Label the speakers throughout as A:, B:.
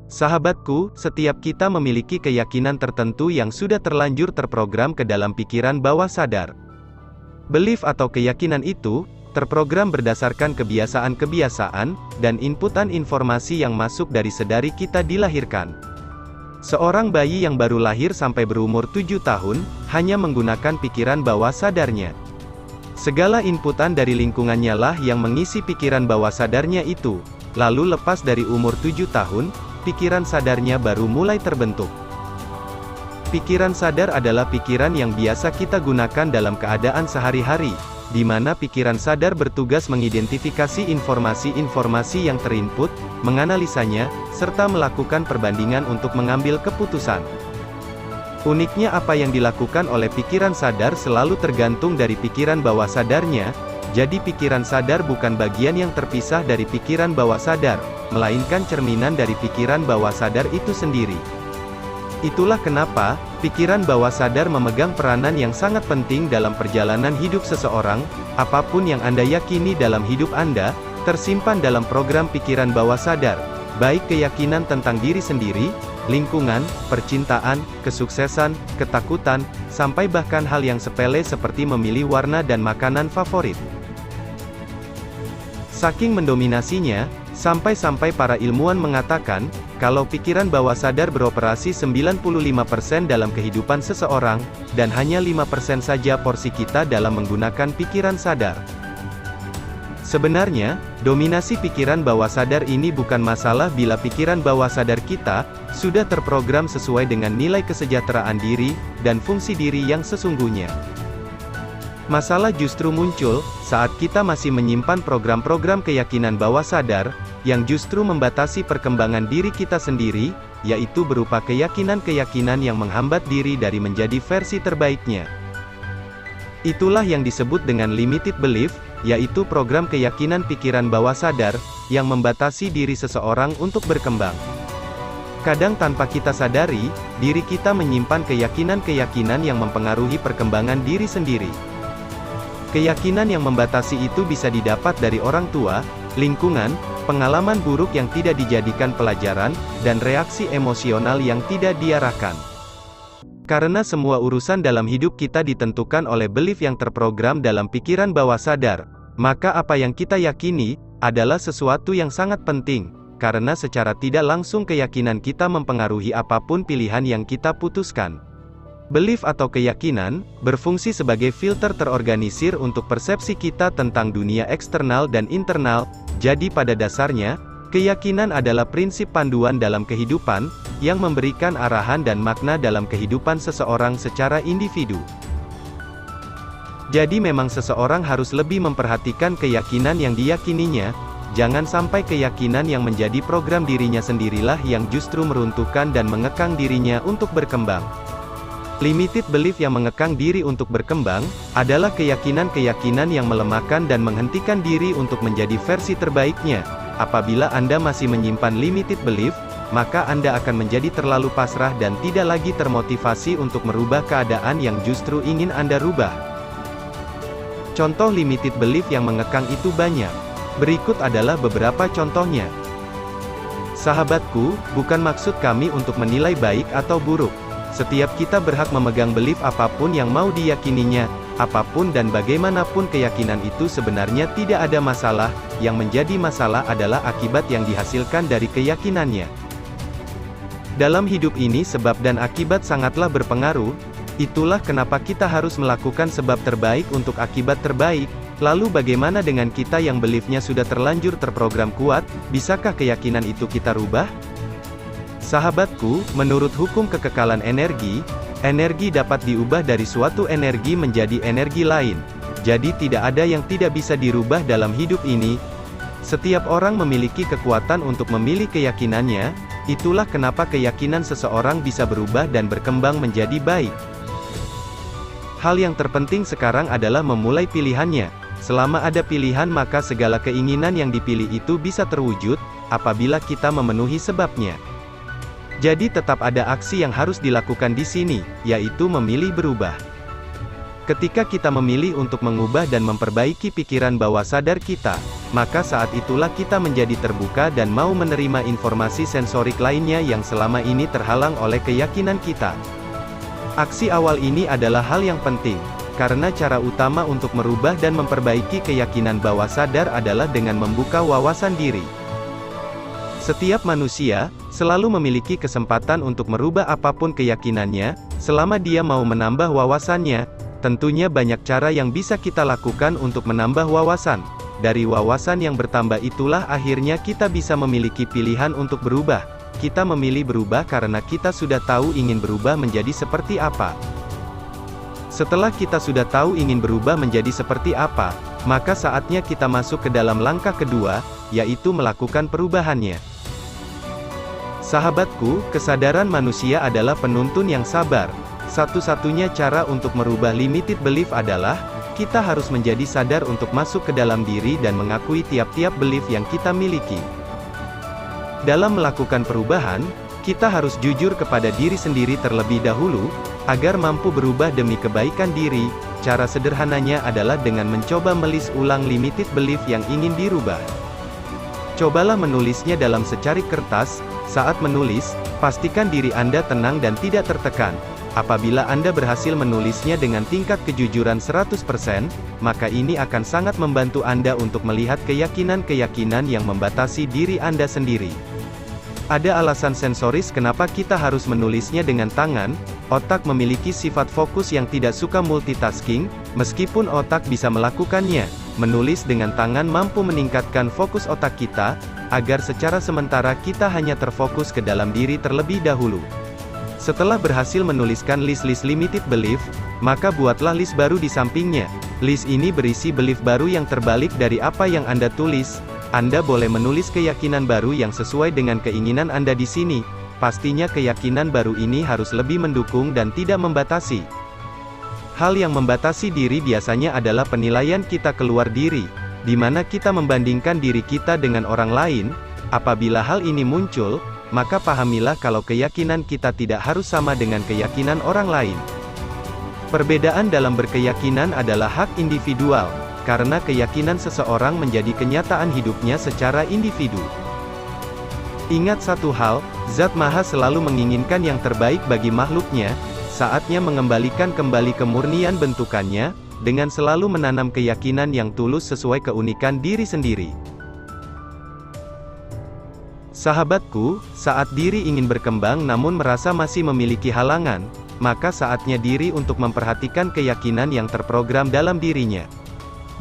A: Sahabatku, setiap kita memiliki keyakinan tertentu yang sudah terlanjur terprogram ke dalam pikiran bawah sadar. Belief atau keyakinan itu terprogram berdasarkan kebiasaan-kebiasaan dan inputan informasi yang masuk dari sedari kita dilahirkan. Seorang bayi yang baru lahir sampai berumur 7 tahun hanya menggunakan pikiran bawah sadarnya. Segala inputan dari lingkungannya lah yang mengisi pikiran bawah sadarnya itu. Lalu lepas dari umur 7 tahun, pikiran sadarnya baru mulai terbentuk. Pikiran sadar adalah pikiran yang biasa kita gunakan dalam keadaan sehari-hari, di mana pikiran sadar bertugas mengidentifikasi informasi-informasi yang terinput, menganalisanya, serta melakukan perbandingan untuk mengambil keputusan. Uniknya apa yang dilakukan oleh pikiran sadar selalu tergantung dari pikiran bawah sadarnya, jadi pikiran sadar bukan bagian yang terpisah dari pikiran bawah sadar, melainkan cerminan dari pikiran bawah sadar itu sendiri. Itulah kenapa, pikiran bawah sadar memegang peranan yang sangat penting dalam perjalanan hidup seseorang. Apapun yang Anda yakini dalam hidup Anda, tersimpan dalam program pikiran bawah sadar, baik keyakinan tentang diri sendiri, lingkungan, percintaan, kesuksesan, ketakutan, sampai bahkan hal yang sepele seperti memilih warna dan makanan favorit. Saking mendominasinya, sampai-sampai para ilmuwan mengatakan, kalau pikiran bawah sadar beroperasi 95% dalam kehidupan seseorang, dan hanya 5% saja porsi kita dalam menggunakan pikiran sadar. Sebenarnya, dominasi pikiran bawah sadar ini bukan masalah bila pikiran bawah sadar kita sudah terprogram sesuai dengan nilai kesejahteraan diri dan fungsi diri yang sesungguhnya. Masalah justru muncul saat kita masih menyimpan program-program keyakinan bawah sadar yang justru membatasi perkembangan diri kita sendiri, yaitu berupa keyakinan-keyakinan yang menghambat diri dari menjadi versi terbaiknya. Itulah yang disebut dengan limited belief, yaitu program keyakinan pikiran bawah sadar, yang membatasi diri seseorang untuk berkembang. Kadang tanpa kita sadari, diri kita menyimpan keyakinan-keyakinan yang mempengaruhi perkembangan diri sendiri. Keyakinan yang membatasi itu bisa didapat dari orang tua, lingkungan, pengalaman buruk yang tidak dijadikan pelajaran, dan reaksi emosional yang tidak diarahkan. Karena semua urusan dalam hidup kita ditentukan oleh belief yang terprogram dalam pikiran bawah sadar, maka apa yang kita yakini adalah sesuatu yang sangat penting, karena secara tidak langsung keyakinan kita mempengaruhi apapun pilihan yang kita putuskan. Belief atau keyakinan berfungsi sebagai filter terorganisir untuk persepsi kita tentang dunia eksternal dan internal. Jadi pada dasarnya, keyakinan adalah prinsip panduan dalam kehidupan, yang memberikan arahan dan makna dalam kehidupan seseorang secara individu. Jadi memang seseorang harus lebih memperhatikan keyakinan yang diyakininya, jangan sampai keyakinan yang menjadi program dirinya sendirilah yang justru meruntuhkan dan mengekang dirinya untuk berkembang. Limited belief yang mengekang diri untuk berkembang, adalah keyakinan-keyakinan yang melemahkan dan menghentikan diri untuk menjadi versi terbaiknya. Apabila Anda masih menyimpan limited belief, maka Anda akan menjadi terlalu pasrah dan tidak lagi termotivasi untuk merubah keadaan yang justru ingin Anda rubah. Contoh limited belief yang mengekang itu banyak. Berikut adalah beberapa contohnya. Sahabatku, bukan maksud kami untuk menilai baik atau buruk. Setiap kita berhak memegang belief apapun yang mau diyakininya, apapun dan bagaimanapun keyakinan itu sebenarnya tidak ada masalah, yang menjadi masalah adalah akibat yang dihasilkan dari keyakinannya. Dalam hidup ini sebab dan akibat sangatlah berpengaruh, itulah kenapa kita harus melakukan sebab terbaik untuk akibat terbaik. Lalu bagaimana dengan kita yang beliefnya sudah terlanjur terprogram kuat, bisakah keyakinan itu kita rubah? Sahabatku, menurut hukum kekekalan energi, energi dapat diubah dari suatu energi menjadi energi lain. Jadi tidak ada yang tidak bisa dirubah dalam hidup ini. Setiap orang memiliki kekuatan untuk memilih keyakinannya, itulah kenapa keyakinan seseorang bisa berubah dan berkembang menjadi baik. Hal yang terpenting sekarang adalah memulai pilihannya. Selama ada pilihan maka segala keinginan yang dipilih itu bisa terwujud, apabila kita memenuhi sebabnya. Jadi tetap ada aksi yang harus dilakukan di sini, yaitu memilih berubah. Ketika kita memilih untuk mengubah dan memperbaiki pikiran bawah sadar kita, maka saat itulah kita menjadi terbuka dan mau menerima informasi sensorik lainnya yang selama ini terhalang oleh keyakinan kita. Aksi awal ini adalah hal yang penting, karena cara utama untuk merubah dan memperbaiki keyakinan bawah sadar adalah dengan membuka wawasan diri. Setiap manusia selalu memiliki kesempatan untuk merubah apapun keyakinannya, selama dia mau menambah wawasannya. Tentunya banyak cara yang bisa kita lakukan untuk menambah wawasan. Dari wawasan yang bertambah itulah akhirnya kita bisa memiliki pilihan untuk berubah. Kita memilih berubah karena kita sudah tahu ingin berubah menjadi seperti apa. Setelah kita sudah tahu ingin berubah menjadi seperti apa, maka saatnya kita masuk ke dalam langkah kedua, yaitu melakukan perubahannya. Sahabatku, kesadaran manusia adalah penuntun yang sabar. Satu-satunya cara untuk merubah limited belief adalah, kita harus menjadi sadar untuk masuk ke dalam diri dan mengakui tiap-tiap belief yang kita miliki. Dalam melakukan perubahan, kita harus jujur kepada diri sendiri terlebih dahulu, agar mampu berubah demi kebaikan diri. Cara sederhananya adalah dengan mencoba melis ulang limited belief yang ingin dirubah. Cobalah menulisnya dalam secari kertas. Saat menulis, pastikan diri Anda tenang dan tidak tertekan. Apabila Anda berhasil menulisnya dengan tingkat kejujuran 100%, maka ini akan sangat membantu Anda untuk melihat keyakinan-keyakinan yang membatasi diri Anda sendiri. Ada alasan sensoris kenapa kita harus menulisnya dengan tangan. Otak memiliki sifat fokus yang tidak suka multitasking, meskipun otak bisa melakukannya. Menulis dengan tangan mampu meningkatkan fokus otak kita, agar secara sementara kita hanya terfokus ke dalam diri terlebih dahulu. Setelah berhasil menuliskan list-list limited belief, maka buatlah list baru di sampingnya. List ini berisi belief baru yang terbalik dari apa yang Anda tulis. Anda boleh menulis keyakinan baru yang sesuai dengan keinginan Anda di sini. Pastinya keyakinan baru ini harus lebih mendukung dan tidak membatasi. Hal yang membatasi diri biasanya adalah penilaian kita keluar diri, di mana kita membandingkan diri kita dengan orang lain. Apabila hal ini muncul, maka pahamilah kalau keyakinan kita tidak harus sama dengan keyakinan orang lain. Perbedaan dalam berkeyakinan adalah hak individual, karena keyakinan seseorang menjadi kenyataan hidupnya secara individu. Ingat satu hal, Zat Maha selalu menginginkan yang terbaik bagi makhluknya. Saatnya mengembalikan kembali kemurnian bentukannya, dengan selalu menanam keyakinan yang tulus sesuai keunikan diri sendiri. Sahabatku, saat diri ingin berkembang namun merasa masih memiliki halangan, maka saatnya diri untuk memperhatikan keyakinan yang terprogram dalam dirinya.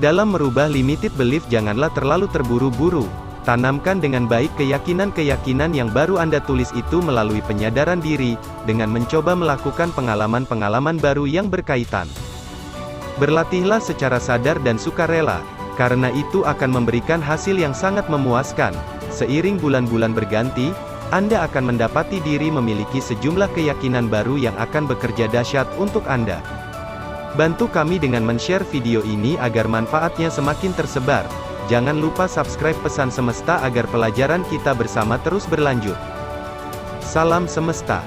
A: Dalam merubah limited belief janganlah terlalu terburu-buru. Tanamkan dengan baik keyakinan-keyakinan yang baru Anda tulis itu melalui penyadaran diri, dengan mencoba melakukan pengalaman-pengalaman baru yang berkaitan. Berlatihlah secara sadar dan sukarela, karena itu akan memberikan hasil yang sangat memuaskan. Seiring bulan-bulan berganti, Anda akan mendapati diri memiliki sejumlah keyakinan baru yang akan bekerja dahsyat untuk Anda. Bantu kami dengan men-share video ini agar manfaatnya semakin tersebar. Jangan lupa subscribe Pesan Semesta agar pelajaran kita bersama terus berlanjut. Salam Semesta.